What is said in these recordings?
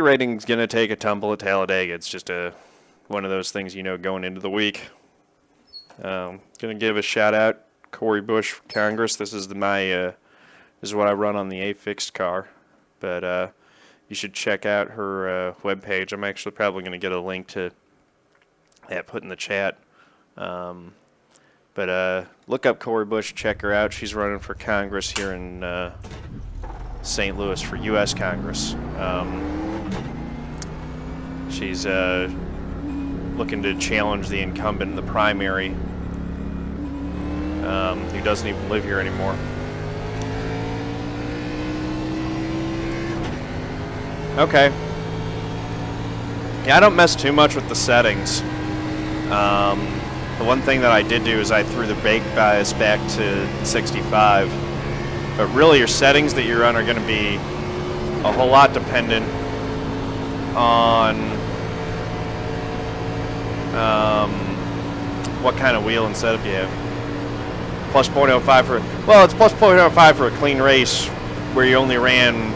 rating's going to take a tumble at Talladega. It's just one of those things, going into the week. Going to give a shout out, Corey Bush, Congress. This is this is what I run on the A Fixed car, but you should check out her webpage. I'm actually probably going to get a link to that put in the chat. But look up Corey Bush, check her out. She's running for Congress here in St. Louis for U.S. Congress. She's looking to challenge the incumbent in the primary, who doesn't even live here anymore. Okay. Yeah, I don't mess too much with the settings. The one thing that I did do is I threw the brake bias back to 65. But really your settings that you run are going to be a whole lot dependent on what kind of wheel and setup you have. Plus 0.05 for, well, it's plus 0.05 for a clean race where you only ran,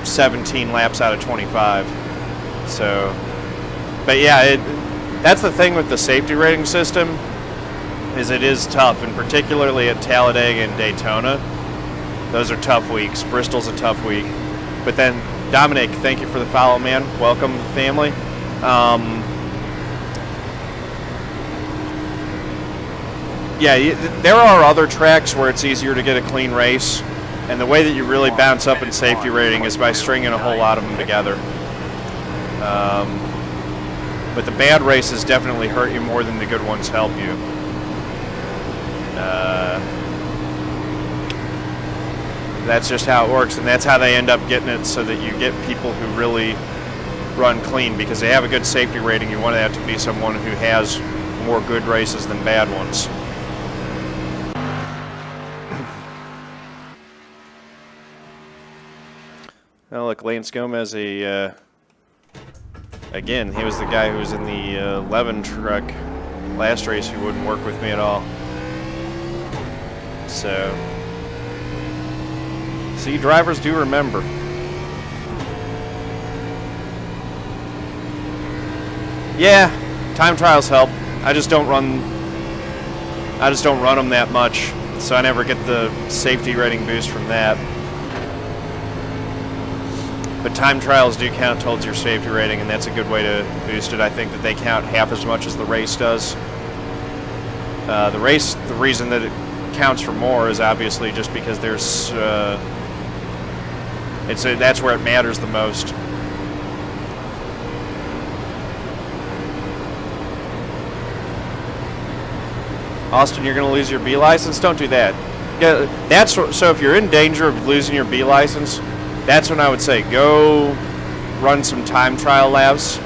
17 laps out of 25. So, but yeah, that's the thing with the safety rating system, is it is tough, and particularly at Talladega and Daytona. Those are tough weeks. Bristol's a tough week. But then, Dominic, thank you for the follow, man. Welcome, family. Yeah, there are other tracks where it's easier to get a clean race, and the way that you really bounce up in safety rating is by stringing a whole lot of them together. But the bad races definitely hurt you more than the good ones help you. That's just how it works, and that's how they end up getting it, so that you get people who really run clean, because they have a good safety rating. You want that to be someone who has more good races than bad ones. Oh, look, Lance Gomez, again, he was the guy who was in the 11 truck last race who wouldn't work with me at all. So, see, drivers do remember. Yeah, time trials help. I just don't run them that much, so I never get the safety rating boost from that. But time trials do count towards your safety rating, and that's a good way to boost it. I think that they count half as much as the race does. The reason that it counts for more is obviously just because there's that's where it matters the most. Austin, you're going to lose your B license? Don't do that. Yeah, so if you're in danger of losing your B license, that's when I would say go run some time trial laps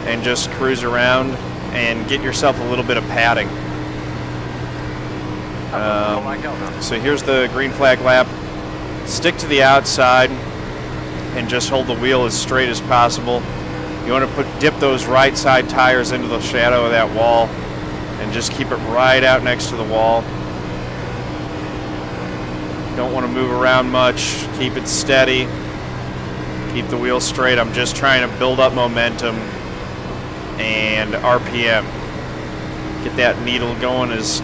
and just cruise around and get yourself a little bit of padding. So here's the green flag lap. Stick to the outside and just hold the wheel as straight as possible. You want to dip those right side tires into the shadow of that wall and just keep it right out next to the wall. Don't want to move around much. Keep it steady. Keep the wheel straight. I'm just trying to build up momentum and RPM. Get that needle going as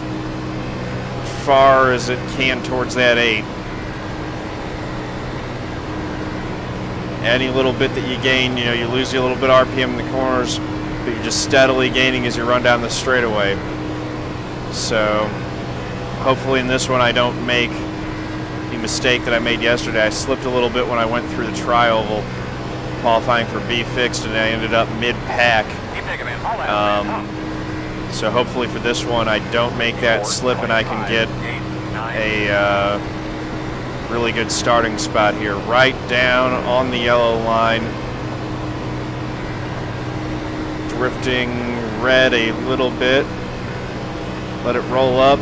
far as it can towards that 8. Any little bit that you gain, you lose a little bit of RPM in the corners, but you're just steadily gaining as you run down the straightaway. So hopefully in this one I don't make the mistake that I made yesterday. I slipped a little bit when I went through the tri-oval qualifying for B Fixed, and I ended up mid-pack. So hopefully for this one I don't make that slip and I can get a really good starting spot here. Right down on the yellow line. Drifting red a little bit. Let it roll up.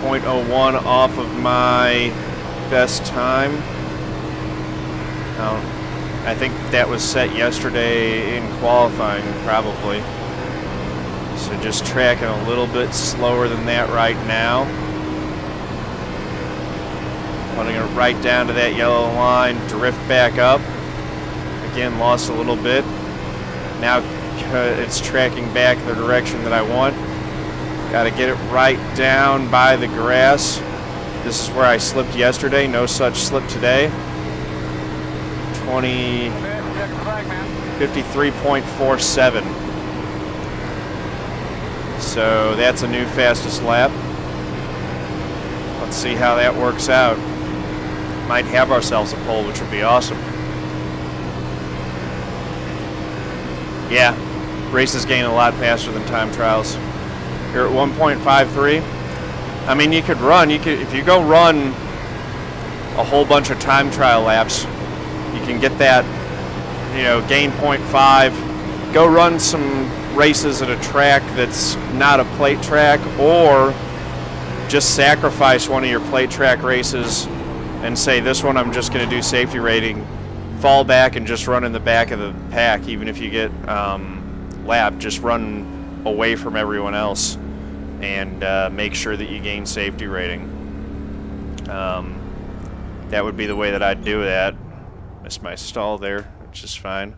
0.01 off of my best time. I think that was set yesterday in qualifying, probably. So just tracking a little bit slower than that right now. Putting it right down to that yellow line, drift back up. Again, lost a little bit. Now it's tracking back the direction that I want. Got to get it right down by the grass. This is where I slipped yesterday. No such slip today. 53.47. So that's a new fastest lap. Let's see how that works out. Might have ourselves a pole, which would be awesome. Yeah, races gain a lot faster than time trials. You're at 1.53. I mean, you could run. If you go run a whole bunch of time trial laps, you can get that, gain 0.5. Go run some races at a track that's not a plate track, or just sacrifice one of your plate track races and say, this one I'm just going to do safety rating. Fall back and just run in the back of the pack. Even if you get lapped, just run away from everyone else and make sure that you gain safety rating. That would be the way that I'd do that. Missed my stall there, which is fine.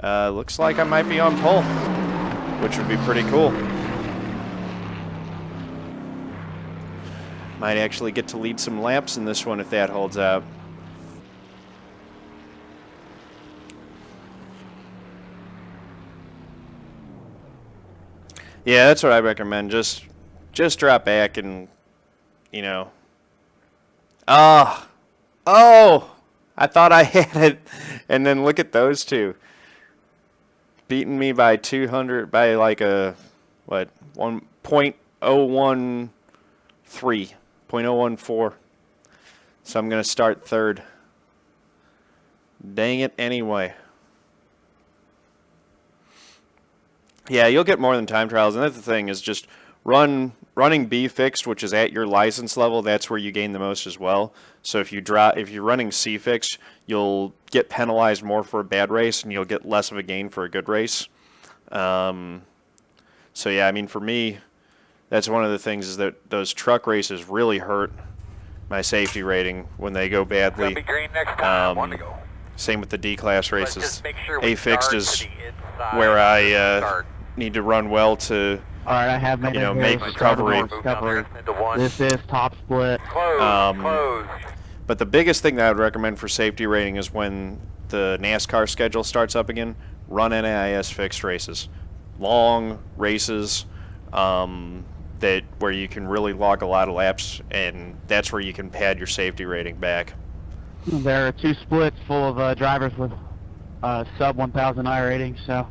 Looks like I might be on pole, which would be pretty cool. Might actually get to lead some laps in this one if that holds out. Yeah, that's what I recommend. Just drop back and, Oh, I thought I had it. And then look at those two. Beating me by 200, by like a, 1.013, 0.014. So I'm going to start third. Dang it anyway. Yeah, you'll get more than time trials, and that's the thing, is just running B Fixed, which is at your license level. That's where you gain the most as well. So if you're running C Fixed, you'll get penalized more for a bad race, and you'll get less of a gain for a good race. So yeah, I mean, for me, that's one of the things, is that those truck races really hurt my safety rating when they go badly. Same with the D class races. A Fixed is where I need to run well to, Alright, I have make recovery. This is top split. But the biggest thing that I would recommend for safety rating is when the NASCAR schedule starts up again, run NAIS fixed races. Long races where you can really log a lot of laps, and that's where you can pad your safety rating back. There are 2 splits full of drivers with sub 1,000 I rating, so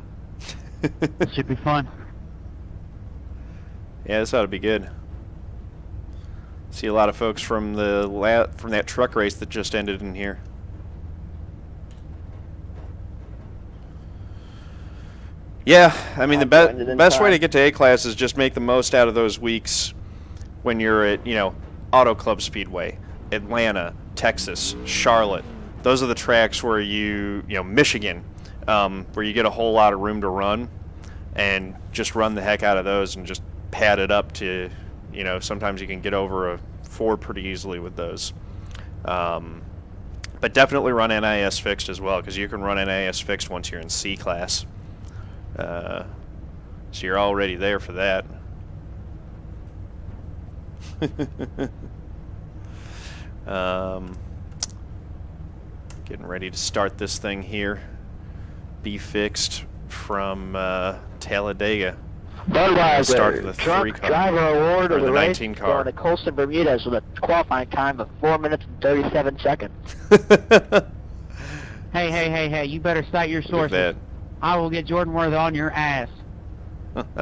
it should be fun. Yeah, this ought to be good. See a lot of folks from that truck race that just ended in here. Yeah, I mean, the best way to get to A class is just make the most out of those weeks when you're at, Auto Club Speedway, Atlanta, Texas, Charlotte. Those are the tracks where Michigan, where you get a whole lot of room to run, and just run the heck out of those and just pad it up to, sometimes you can get over a 4 pretty easily with those. But definitely run NAS fixed as well, because you can run NAS fixed once you're in C class. So you're already there for that. Getting ready to start this thing here. B Fixed from Talladega. Start of the 3 car. Driver award or of the the 19 race car. going to Colson Bermudez with a qualifying time of 4 minutes and 37 seconds. Hey, you better cite your sources. I will get Jordan Worth on your ass. Colson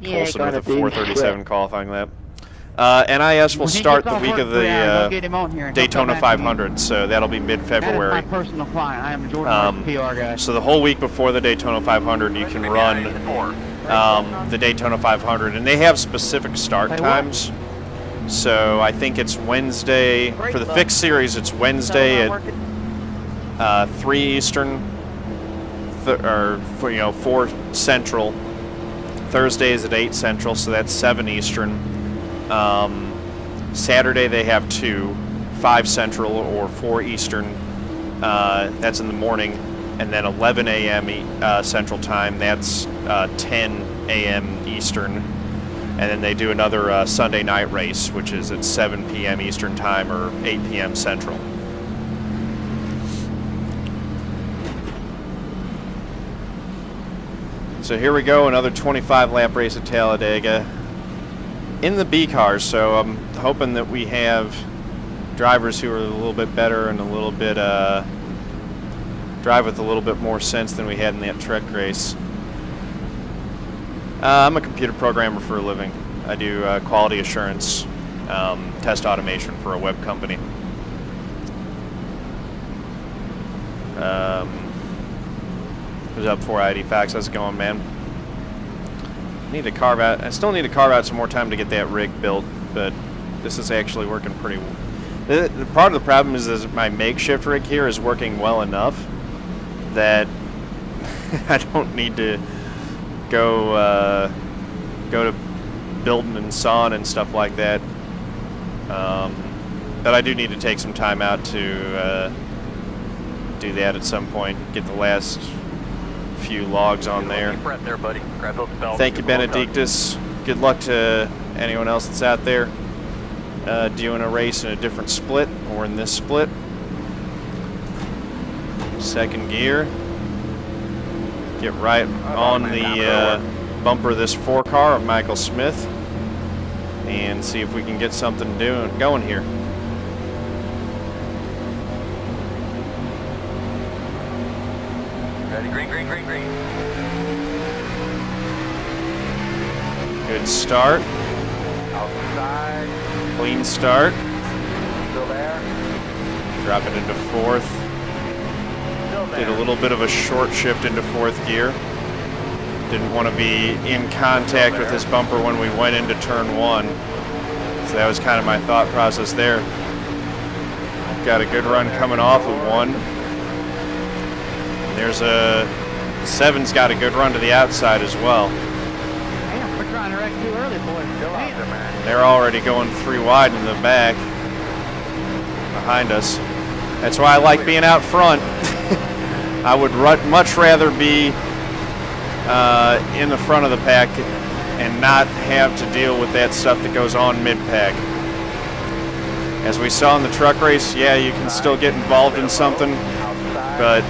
with a 4:37 qualifying lap. NIS will start the week of the Daytona 500, so that'll be mid-February. That is my personal client. I am Jordan Worth, PR guy. So the whole week before the Daytona 500, you can run the Daytona 500, and they have specific start times. So I think it's Wednesday for the fixed series. It's Wednesday at 3 Eastern, or 4 Central. Thursday is at 8 Central, so that's 7 Eastern. Saturday they have 2, 5 Central or 4 Eastern. That's in the morning. And then 11 a.m. Central Time, that's 10 a.m. Eastern. And then they do another Sunday night race, which is at 7 p.m. Eastern Time or 8 p.m. Central. So here we go, another 25-lap race at Talladega in the B cars. So I'm hoping that we have drivers who are a little bit better and a little bit drive with a little bit more sense than we had in that truck race. I'm a computer programmer for a living. I do quality assurance, test automation for a web company. Who's up for ID Facts? How's it going, man? Need to carve out. I still need to carve out some more time to get that rig built, but this is actually working pretty well. Part of the problem is my makeshift rig here is working well enough that I don't need to go to building and sawing and stuff like that. But I do need to take some time out to do that at some point. Get the last few logs on there. There, buddy. Grab those belts. Thank you, Benedictus. Good luck to anyone else that's out there doing a race in a different split or in this split. Second gear. Get right on the bumper of this 4-car of Michael Smith and see if we can get something going here. Ready, green, green, green, green. Good start. Outside. Clean start. Still there. Drop it into 4th. Still there. Did a little bit of a short shift into 4th gear. Didn't want to be in contact with his bumper when we went into turn 1. So that was kind of my thought process there. Got a good run coming off of 1. There's a 7's got a good run to the outside as well. Damn, we're trying to wreck too early, boys. Still out there, man. They're already going 3 wide in the back behind us. That's why I like being out front. I would much rather be in the front of the pack and not have to deal with that stuff that goes on mid-pack. As we saw in the truck race, yeah, you can still get involved in something, but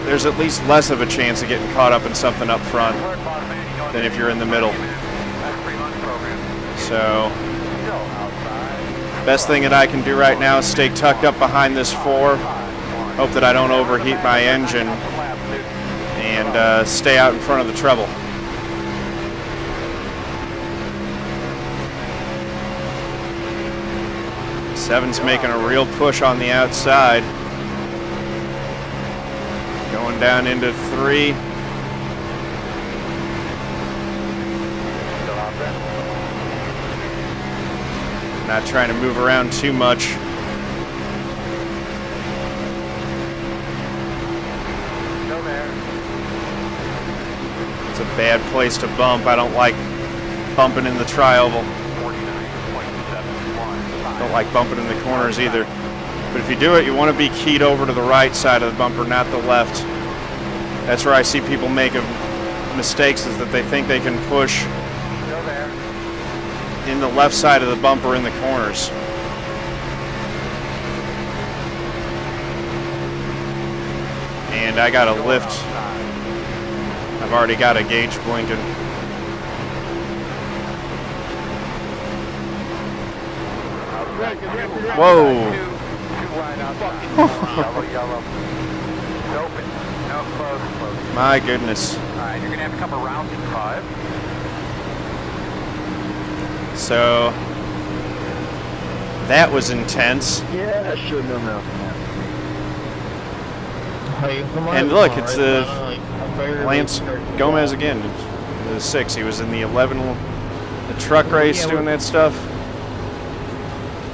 there's at least less of a chance of getting caught up in something up front than if you're in the middle. So, best thing that I can do right now is stay tucked up behind this 4, hope that I don't overheat my engine, and stay out in front of the trouble. Seven's making a real push on the outside. Going down into 3. Not trying to move around too much. It's a bad place to bump. I don't like bumping in the tri-oval. Don't like bumping in the corners either. But if you do it, you want to be keyed over to the right side of the bumper, not the left. That's where I see people make mistakes, is that they think they can push in the left side of the bumper in the corners. And I got a lift. I've already got a gauge blinking. Whoa. My goodness. Alright, you're going to have to come around in 5. So, that was intense. Yeah, I should have known that. And look, it's the Lance Gomez again, the 6. He was in the 11, the truck race doing that stuff.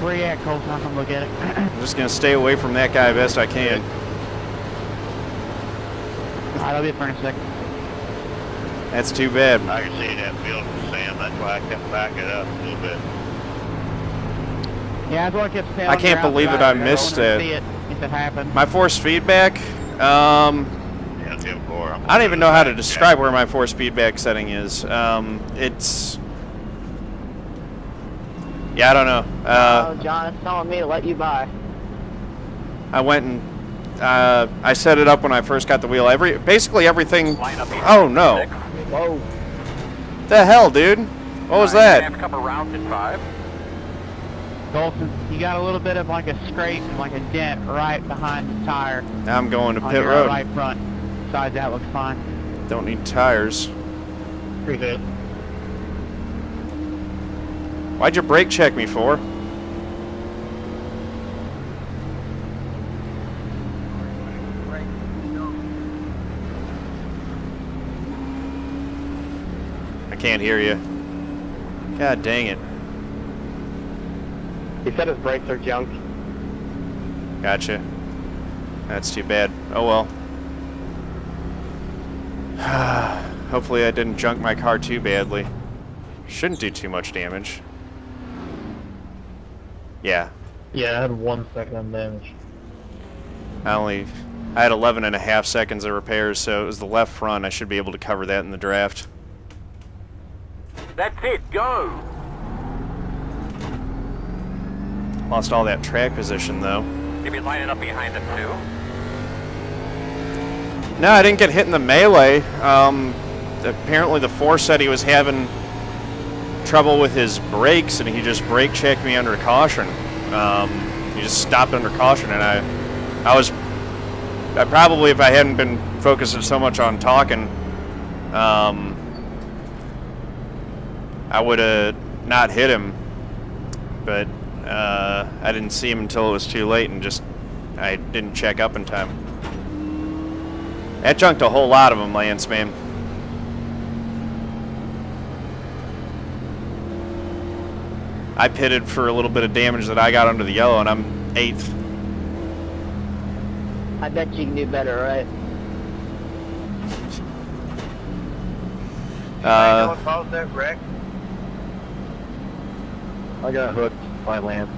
Where you at, Colson? I'll come look at it. I'm just going to stay away from that guy best I can. Alright, I'll be up for in a second. That's too bad. I can see that field from Sam. jam. That's why I kept backing up a little bit. Yeah, that's what I kept saying. I can't believe that I missed it. See it if it happened. My force feedback, Yeah, 10-4. I don't even know how to describe where my force feedback setting is. It's... Yeah, I don't know. Oh, John, it's telling me to let you by. I went and I set it up when I first got the wheel. Basically everything... Line up Oh, no. Whoa. The hell, dude? What was You're gonna that? have a couple rounds in 5. Colson, you got a little bit of like a scrape and like a dent right behind the tire Now I'm going to on pit your road. right front. Besides that, looks fine. Don't need tires. Pretty good. Why'd you brake check me for? I can't hear you. God dang it. He said his brakes are junk. Gotcha. That's too bad. Oh well. Hopefully I didn't junk my car too badly. Shouldn't do too much damage. Yeah. Yeah, I had 1 second of damage. I had 11.5 seconds of repairs, so it was the left front. I should be able to cover that in the draft. That's it, go! Lost all that track position though. You'll be lining up behind them too. No, I didn't get hit in the melee. Apparently the Force said he was having trouble with his brakes, and he just brake checked me under caution. He just stopped under caution, and I probably, if I hadn't been focusing so much on talking, I would have not hit him, but I didn't see him until it was too late, and I didn't check up in time. That junked a whole lot of them, Lance, man. I pitted for a little bit of damage that I got under the yellow, and I'm 8th. I bet you can do better, right? Pause that wreck. I got hooked by Lance.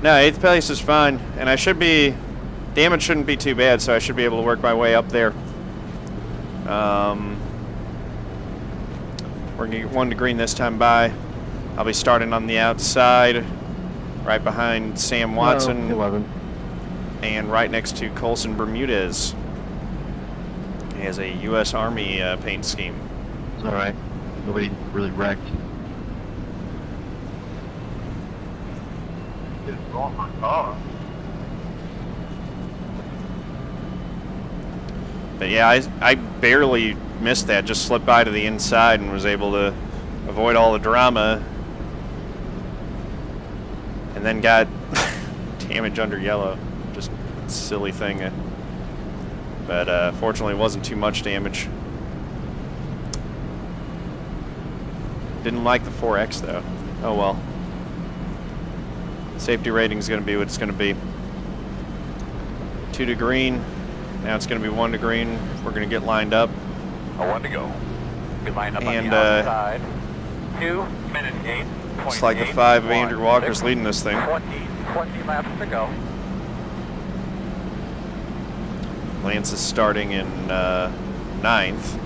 No, 8th place is fine, and damage shouldn't be too bad, so I should be able to work my way up there. We're going to get 1 to green this time by. I'll be starting on the outside, right behind Sam Watson, 11. and right next to Colson Bermudez. He has a U.S. Army paint scheme. It's alright. Nobody really wrecked. It's on my car. But yeah, I barely missed that, just slipped by to the inside and was able to avoid all the drama. And then got damage under yellow. Just a silly thing. But fortunately it wasn't too much damage. Didn't like the 4X though. Oh well. Safety rating is going to be what it's going to be. 2 to green. Now it's going to be 1 to green. We're going to get lined up. A 1 to go. Be lined up And, on the outside. 2 minutes 8. Looks like the 5 of Andrew Walker's leading this thing. 20 laps to go. Lance is starting in 9th.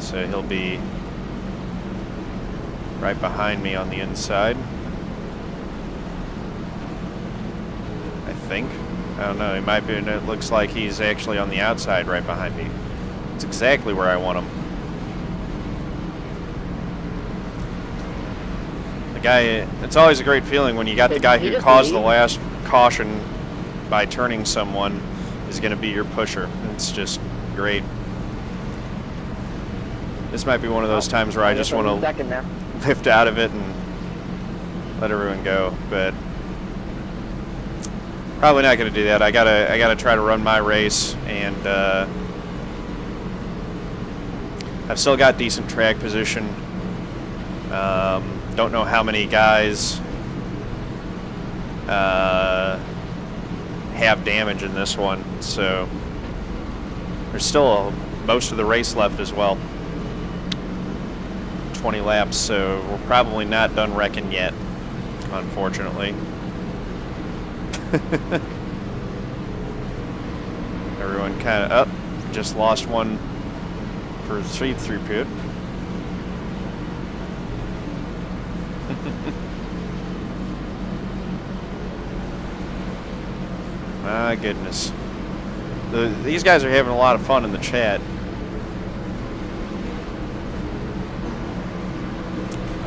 So he'll be right behind me on the inside. I think. I don't know, he might be, and it looks like he's actually on the outside right behind me. It's exactly where I want him. The guy, it's always a great feeling when you got the guy who caused the last caution by turning someone is going to be your pusher. It's just great. This might be one of those times where I just want to lift out of it and let everyone go, but probably not going to do that. I gotta try to run my race, and I've still got decent track position. Don't know how many guys have damage in this one, so There's still most of the race left as well. 20 laps, so we're probably not done wrecking yet, unfortunately. Everyone kind of up. Just lost one for speed through pit. My goodness. These guys are having a lot of fun in the chat.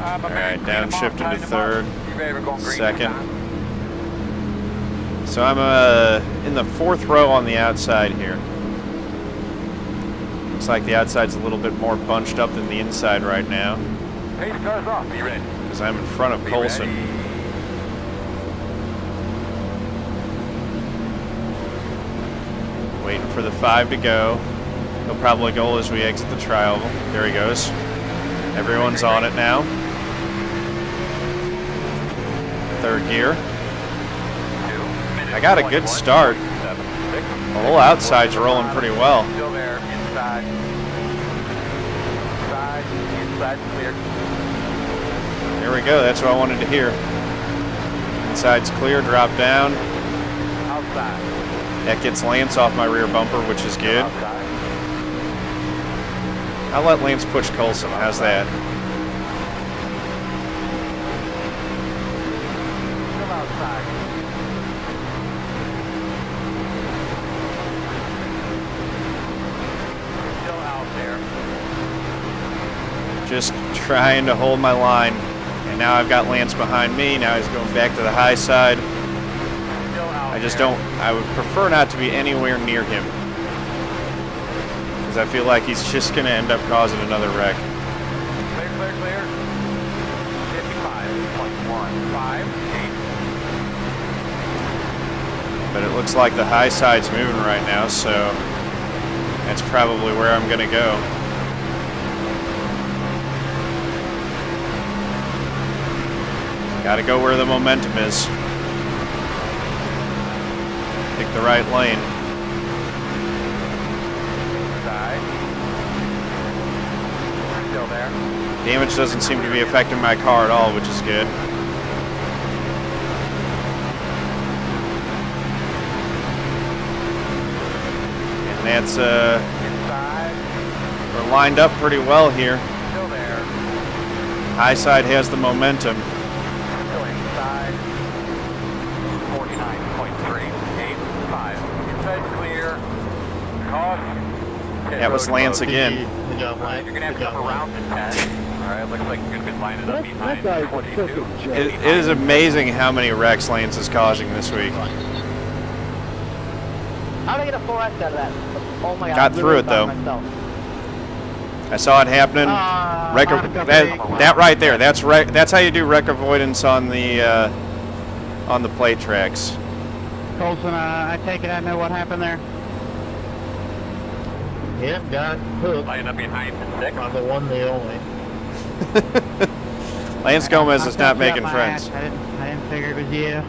Alright, downshifted to third, second. So I'm in the fourth row on the outside here. Looks like the outside's a little bit more bunched up than the inside right now. Pace cars off. Be ready. Because I'm in front of Colson. Waiting for the 5 to go. He'll probably go as we exit the tri-oval. There he goes. Everyone's on it now. Third gear. I got a good start. The whole outside's rolling pretty well. Still there, inside. Inside clear. There we go, that's what I wanted to hear. Inside's clear, drop down. Outside. That gets Lance off my rear bumper, which is good. Outside. I'll let Lance push Colson, how's that? Still outside. Still out there. Just trying to hold my line. And now I've got Lance behind me, now he's going back to the high side. Still out I just there. don't, I would prefer not to be anywhere near him. Because I feel like he's just going to end up causing another wreck. Clear, clear, clear. 55.158. But it looks like the high side's moving right now, so that's probably where I'm going to go. Got to go where the momentum is. Pick the right lane. Side. Still there. Damage doesn't seem to be affecting my car at all, which is good. And that's, Inside. we're lined up pretty well here. Still there. High side has the momentum. Still inside. 49.385. Inside clear. Caution. That was Lance again. Good job, Lance. You're going to have to come around to 10. Alright, looks like you're going to be lining up behind That guy's a 22. freaking joke. It is amazing how many wrecks Lance is causing this week. How did I get a 4X out of that? Oh my god. Got I'm through literally it, though. by myself. I saw it happening. That right there. That's how you do wreck avoidance on the plate tracks. Colson, I take it I know what happened there. Yep, got hooked. Lining up behind the 6. By the one, the only. Lance Gomez is I not took you out making my friends. ass. I didn't figure it was you.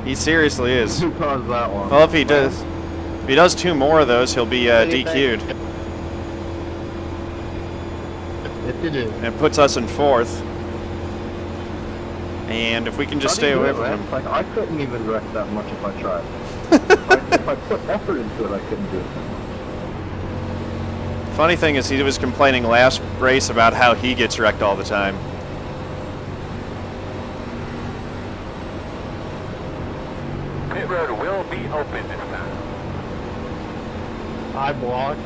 He seriously is. Who caused that one? Well, if he does 2 more of those, he'll be DQ'd. It did it. And it puts us in 4th. And if we can just stay away from him. Like, I couldn't even wreck that much if I tried. If I put effort into it, I couldn't do it. Funny thing is, he was complaining last race about how he gets wrecked all the time. Pit road will be open this time. I blocked.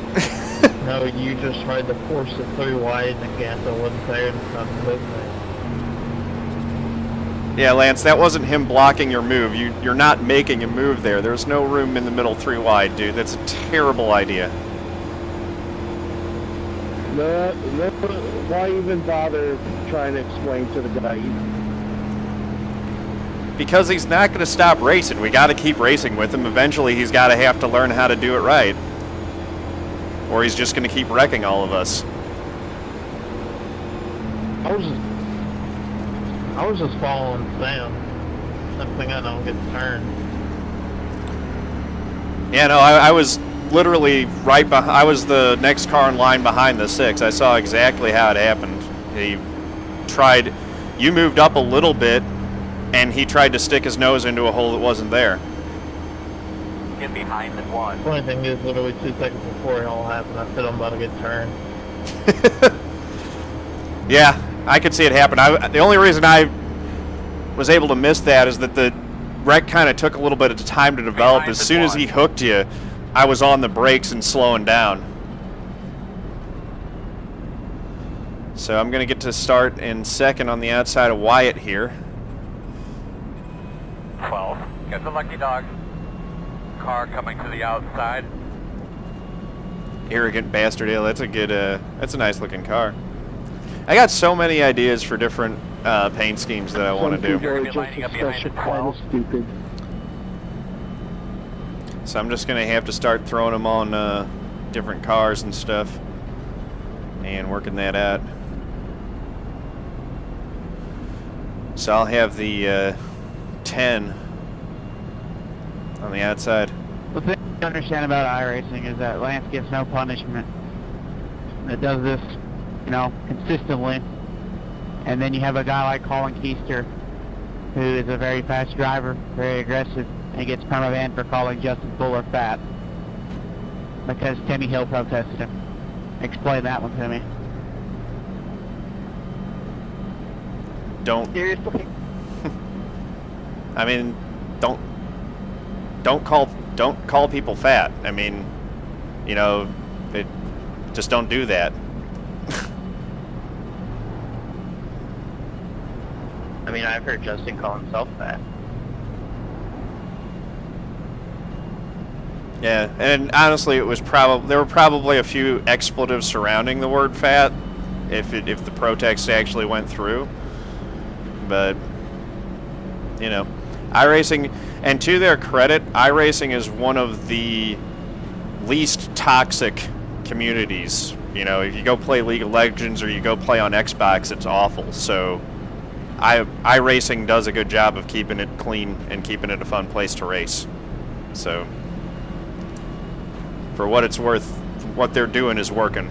No, you just tried to force it through wide and the gas that wasn't there and stuff with me. Yeah, Lance, that wasn't him blocking your move. You're not making a move there. There's no room in the middle 3 wide, dude. That's a terrible idea. No, why even bother trying to explain to the guy? Because he's not going to stop racing. We got to keep racing with him. Eventually, he's got to have to learn how to do it right. Or he's just going to keep wrecking all of us. I was just following Sam. Something I don't get turned. Yeah, no, I was literally right behind. I was the next car in line behind the 6. I saw exactly how it happened. He tried. You moved up a little bit, and he tried to stick his nose into a hole that wasn't there. Get behind the one. Funny thing is, literally 2 seconds before it all happened, I said I'm about to get turned. Yeah, I could see it happen. The only reason I was able to miss that is that the wreck kind of took a little bit of time to develop. As soon as he hooked you, I was on the brakes and slowing down. So I'm going to get to start in second on the outside of Wyatt here. 12. Get the lucky dog. Car coming to the outside. Arrogant bastard. Yeah, that's a good, that's a nice looking car. I got so many ideas for different paint schemes that I want to do. Some people are just especially kind of stupid. So I'm just going to have to start throwing them on different cars and stuff and working that out. So I'll have the 10 on the outside. The thing to understand about iRacing is that Lance gets no punishment. It does this, you know, consistently. And then you have a guy like Colin Keister, who is a very fast driver, very aggressive, and gets perma-banned for calling Justin Fuller fat because Timmy Hill protested him. Explain that one to me. Don't. Seriously? I mean, don't call people fat. I mean, you know, just don't do that. I mean, I've heard Justin call himself fat. Yeah, and honestly, it was there were probably a few expletives surrounding the word fat, if the protest actually went through. But you know, iRacing, and to their credit, iRacing is one of the least toxic communities. You know, if you go play League of Legends or you go play on Xbox, it's awful. So iRacing does a good job of keeping it clean and keeping it a fun place to race. So for what it's worth, what they're doing is working.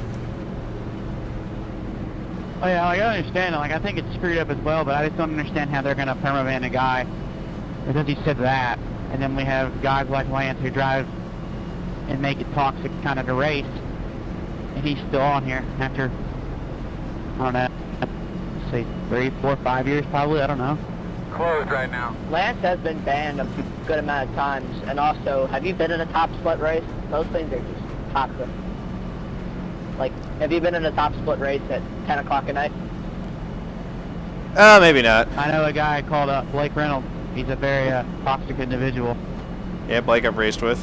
Oh yeah, like, I understand it. Like, I think it's screwed up as well, but I just don't understand how they're going to perma-ban a guy because he said that. And then we have guys like Lance who drive and make it toxic kind of to race. And he's still on here after, I don't know, let's say 3, 4, 5 years probably, I don't know. Closed right now. Lance has been banned a good amount of times. And also, have you been in a top split race? Those things are just toxic. Like, have you been in a top split race at 10 o'clock at night? Maybe not. I know a guy called Blake Reynolds. He's a very toxic individual. Yeah, Blake I've raced with.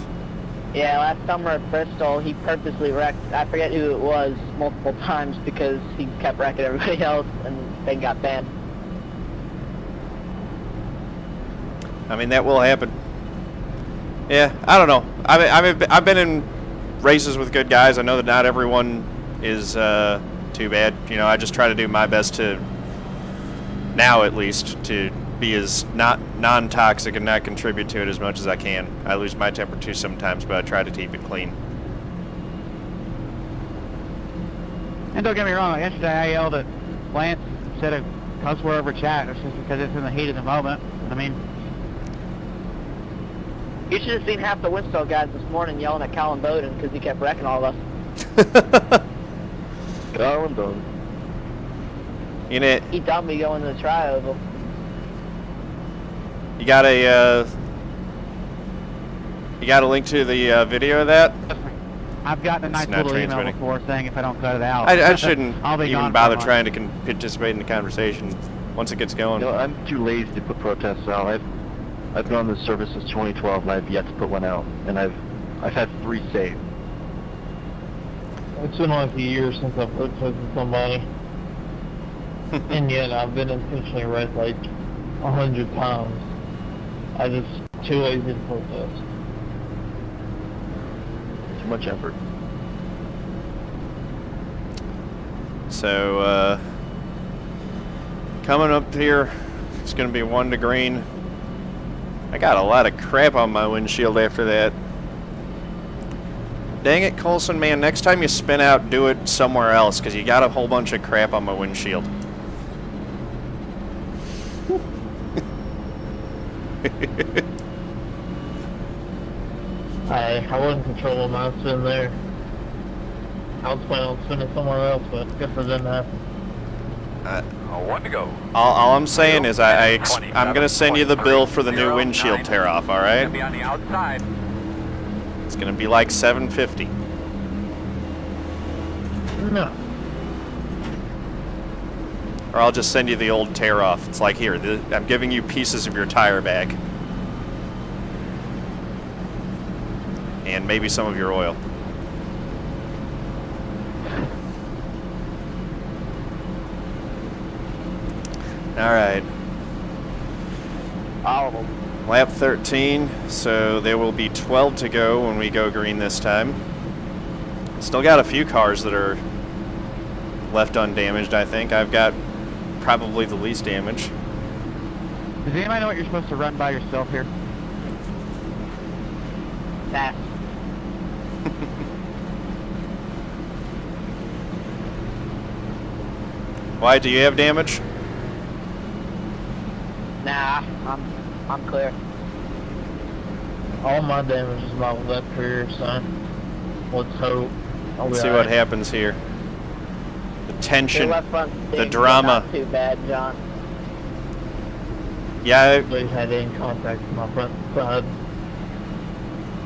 Yeah, last summer at Bristol, he purposely wrecked, I forget who it was, multiple times because he kept wrecking everybody else and then got banned. I mean, that will happen. Yeah, I don't know. I've been in races with good guys. I know that not everyone is too bad. You know, I just try to do my best to, now at least, to be as non-toxic and not contribute to it as much as I can. I lose my temper too sometimes, but I try to keep it clean. And don't get me wrong, like yesterday I yelled at Lance, said a cuss word over chat. It's just because it's in the heat of the moment. I mean, You should have seen half the Winslow guys this morning yelling at Colin Bowden because he kept wrecking all of us. Colin Bowden. You know, He dumped me going to the tri-oval. you got a link to the video of that? I've gotten a nice It's not little email transmitting. before saying if I don't cut it out. I shouldn't I'll be even gone bother for a trying to participate in the conversation once it gets going. You know, I'm too lazy to put protests out. I've been on this service since 2012 and I've yet to put one out, and I've had 3 saved. It's been like a year since I've protested somebody. And yet I've been intentionally wrecked like 100 times. I just too lazy to protest. Too much effort. So, coming up here, it's going to be 1 to green. I got a lot of crap on my windshield after that. Dang it, Colson, man. Next time you spin out, do it somewhere else, because you got a whole bunch of crap on my windshield. I wasn't controlling my spin there. I was planning on spinning somewhere else, but guess it didn't happen. One to go. All I'm saying is I'm going to send you the bill for the new windshield tear-off, all right? Be on the outside. It's going to be like $750. No. Or I'll just send you the old tear-off. It's like, here, I'm giving you pieces of your tire back. And maybe some of your oil. All right. Oh, Lap 13, so there will be 12 to go when we go green this time. Still got a few cars that are left undamaged, I think. I've got probably the least damage. Does anybody know what you're supposed to run by yourself here? nah. Why, do you have damage? Nah, I'm clear. All my damage is my left rear, son. Let's hope. Let's see what happens here. The tension, Your left front the stinks, drama. but not too bad, John. Yeah, They had in contact with my front side.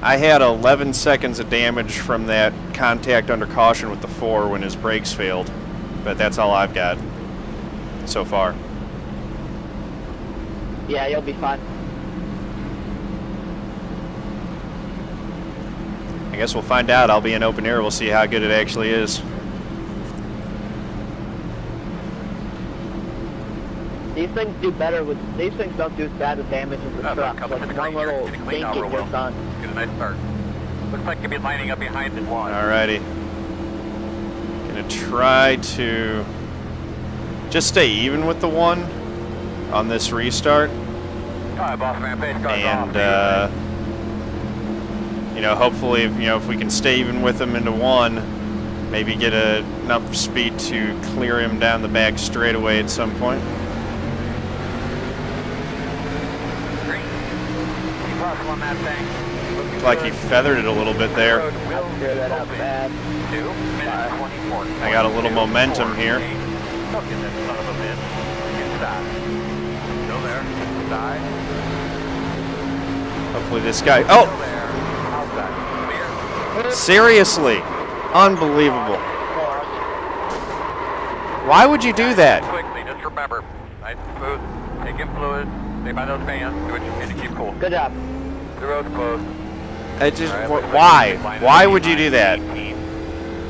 I had 11 seconds of damage from that contact under caution with the 4 when his brakes failed. But that's all I've got so far. Yeah, you'll be fine. I guess we'll find out. I'll be in open air. We'll see how good it actually is. These things do better with, these things don't do as bad with damage as the trucks. Like one little dink and you're done. Get a nice start. Looks like you'll be lining up behind the one. Alrighty. Gonna try to just stay even with the 1 on this restart. Alright, boss man, pace car's And, off. you know, hopefully, if we can stay even with him into 1, maybe get enough speed to clear him down the back straightaway at some point. Green. Keep hustle on that thing. Looks like he feathered it a little bit there. I'll clear that up bad. 2 minutes 24. I got a little momentum here. Look at that son of a bitch. Inside. Still there. Inside. Hopefully this guy... Oh! Still there. Outside. Clear. Seriously. Unbelievable. Why would you do that? Quickly, just remember. Nice and smooth. Take in fluid. Stay by those fans. Do what you can to keep cool. Good job. The road's closed. It just, All right, why? line up Why would you do behind that? the 18.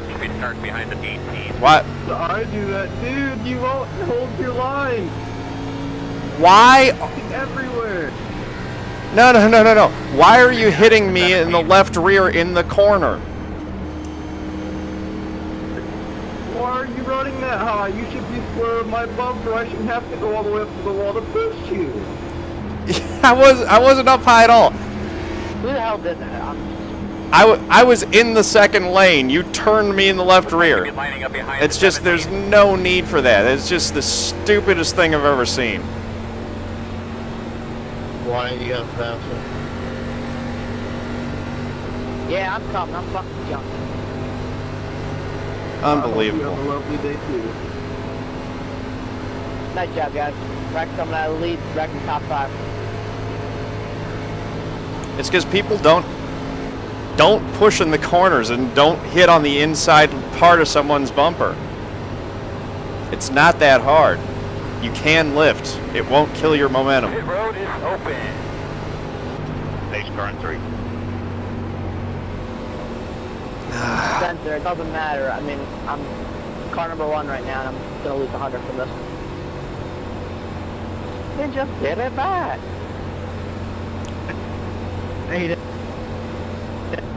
You can start behind the 18. What? I do that, dude. You won't hold your line. Why? It's everywhere. No. Why are you hitting me in the left rear in the corner? Why are you running that high? You should be square with my bumper. I shouldn't have to go all the way up to the wall to push you. I wasn't up high at all. Who the hell did that? I was in the second lane. You turned me in the left You'll be rear. lining up behind It's the just, there's 17. no need for that. It's just the stupidest thing I've ever seen. Why you got faster? Yeah, I'm coming. I'm fucking jumping. You have Unbelievable. a lovely day too. Nice job, guys. Rex coming out of the lead. Rex in top 5. It's because people don't push in the corners and don't hit on the inside part of someone's bumper. It's not that hard. You can lift. It won't kill your momentum. Pit road is open. Pace car in 3. Spencer, it doesn't matter. I mean, I'm car number 1 right now, and I'm going to lose 100 from this. Then just get it back.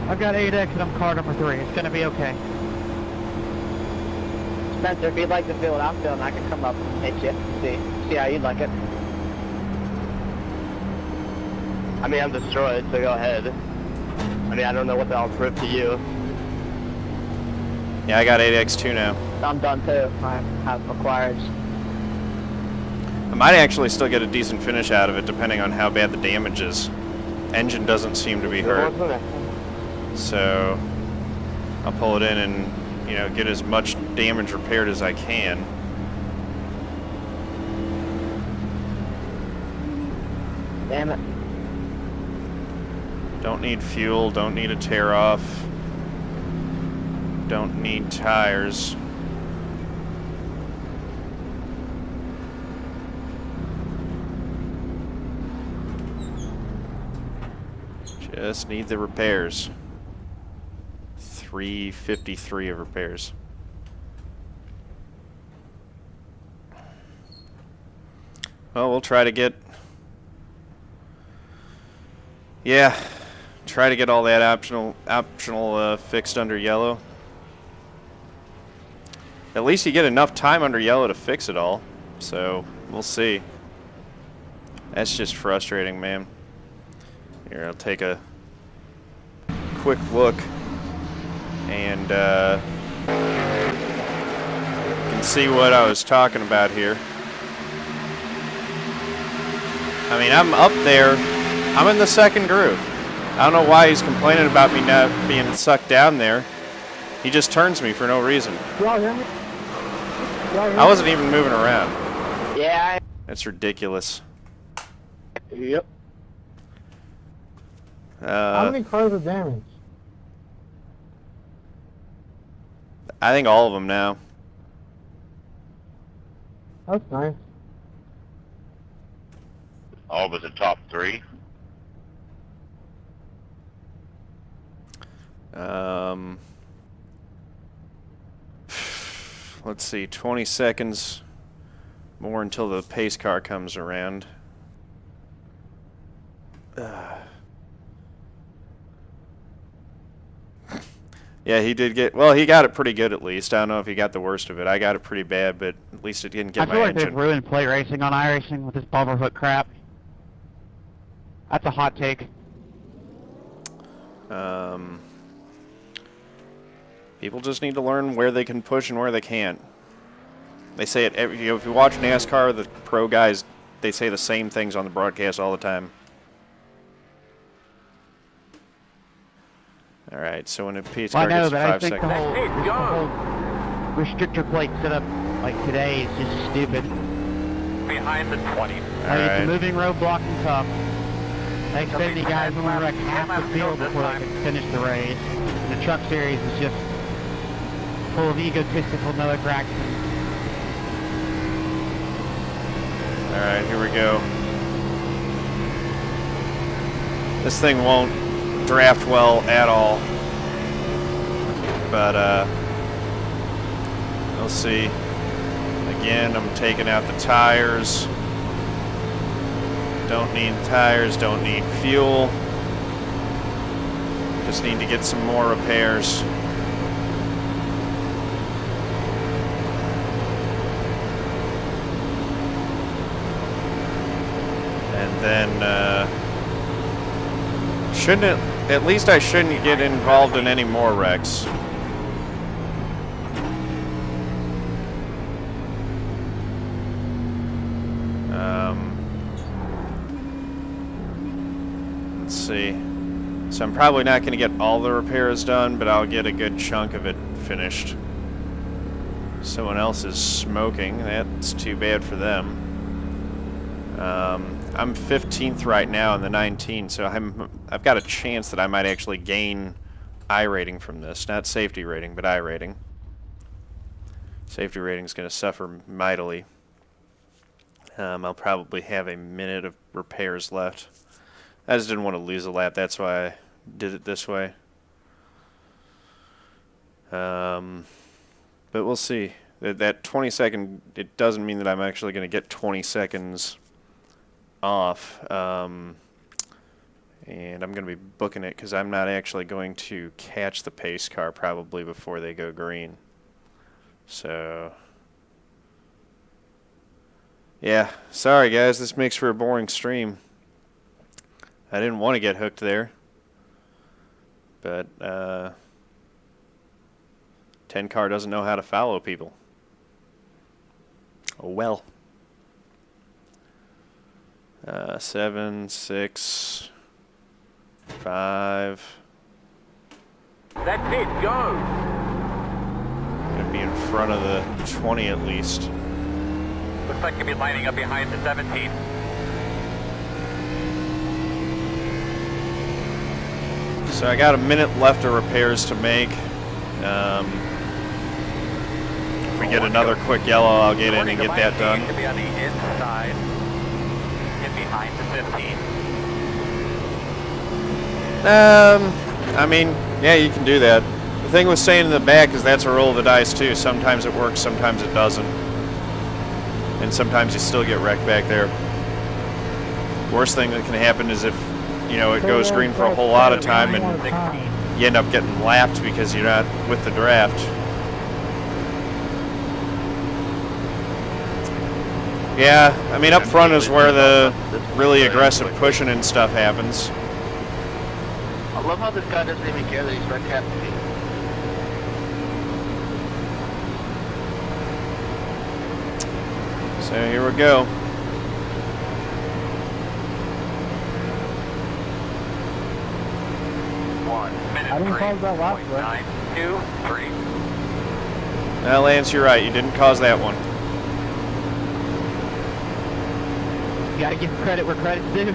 I've got 8X and I'm car number 3. It's gonna be okay. Spencer, if you'd like to feel what I'm feeling, I can come up and hit you. See how you'd like it. I mean, I'm destroyed, so go ahead. I mean, I don't know what I'll prove to you. Yeah, I got 8X2 now. I'm done too. I have acquired. I might actually still get a decent finish out of it, depending on how bad the damage is. Engine doesn't seem to be hurt, so I'll pull it in and, you know, get as much damage repaired as I can. Damn it. Don't need fuel, don't need a tear off, don't need tires. Just need the repairs. 353 of repairs. Well, we'll try to get... Yeah, try to get all that optional fixed under yellow. At least you get enough time under yellow to fix it all. So, we'll see. That's just frustrating, man. Here, I'll take a quick look, and you can see what I was talking about here. I mean, I'm up there. I'm in the second groove. I don't know why he's complaining about me not being sucked down there. He just turns me for no reason. I wasn't even moving around. Yeah. That's ridiculous. Yep. How many cars are damaged? I think all of them now. That's nice. All but the top 3. Let's see, 20 seconds more until the pace car comes around. Yeah, he did get, well, he got it pretty good at least. I don't know if he got the worst of it. I got it pretty bad, but at least it didn't get I my feel like engine. they've ruined plate racing on iRacing with this bumper hook crap. That's a hot take. People just need to learn where they can push and where they can't. They say it every, you know, if you watch NASCAR, the pro guys, they say the same things on the broadcast all the time. All right, so when a pace car I know, gets but I 5 think seconds. the whole restrictor plate setup like today is just stupid. Behind the 20. All It's right. a moving roadblock and tough. They Xfinity guys only wreck half the field before they can finish the race. And the truck series is just full of egotistical Noah Gragson. All right, here we go. This thing won't draft well at all, but we'll see. Again, I'm taking out the tires. Don't need tires, don't need fuel. Just need to get some more repairs. And then, shouldn't it, at least I shouldn't get involved in any more wrecks. Let's see. So I'm probably not going to get all the repairs done, but I'll get a good chunk of it finished. Someone else is smoking. That's too bad for them. I'm 15th right now in the 19, so I've got a chance that I might actually gain I rating from this. Not safety rating, but I rating. Safety rating is going to suffer mightily. I'll probably have a minute of repairs left. I just didn't want to lose a lap, that's why I did it this way. But we'll see. That 20 second, it doesn't mean that I'm actually going to get 20 seconds off. And I'm going to be booking it because I'm not actually going to catch the pace car probably before they go green. So, yeah, sorry guys, this makes for a boring stream. I didn't want to get hooked there, but 10 car doesn't know how to follow people. Oh well. 7, 6, 5. That's it, go! Gonna be in front of the 20 at least. Looks like you'll be lining up behind the 17. So I got a minute left of repairs to make. If we get another quick yellow, I'll get in and get that done. To be on the inside, get behind the 15. I mean, yeah, you can do that. The thing with staying in the back is that's a roll of the dice too. Sometimes it works, sometimes it doesn't. And sometimes you still get wrecked back there. Worst thing that can happen is if, you know, it goes green for a whole lot of time and you end up getting lapped because you're not with the draft. Yeah, I mean, up front is where the really aggressive pushing and stuff happens. I love how this guy doesn't even care that he's red cap to me. So here we go. 1 minute. I didn't cause that lap, bro. 9, 2, 3. Now, Lance, you're right. You didn't cause that one. You gotta give credit where credit's due.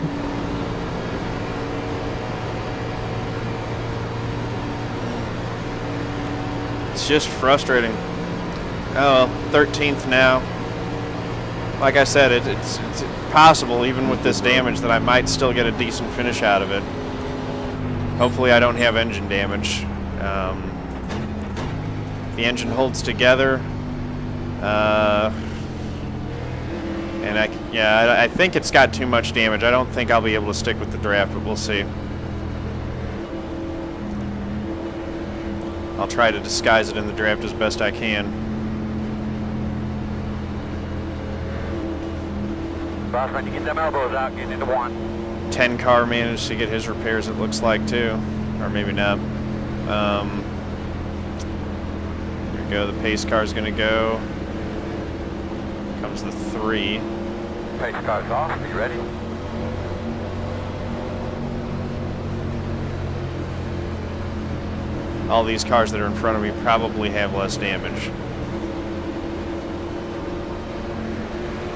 It's just frustrating. Oh, well, 13th now. Like I said, it's possible, even with this damage, that I might still get a decent finish out of it. Hopefully I don't have engine damage. If the engine holds together, and I think it's got too much damage. I don't think I'll be able to stick with the draft, but we'll see. I'll try to disguise it in the draft as best I can. Boss, when you get them elbows out, get into 1. 10 car managed to get his repairs, it looks like, too. Or maybe not. Here we go. The pace car's going to go. Comes the 3. Pace car's off. Are you ready? All these cars that are in front of me probably have less damage.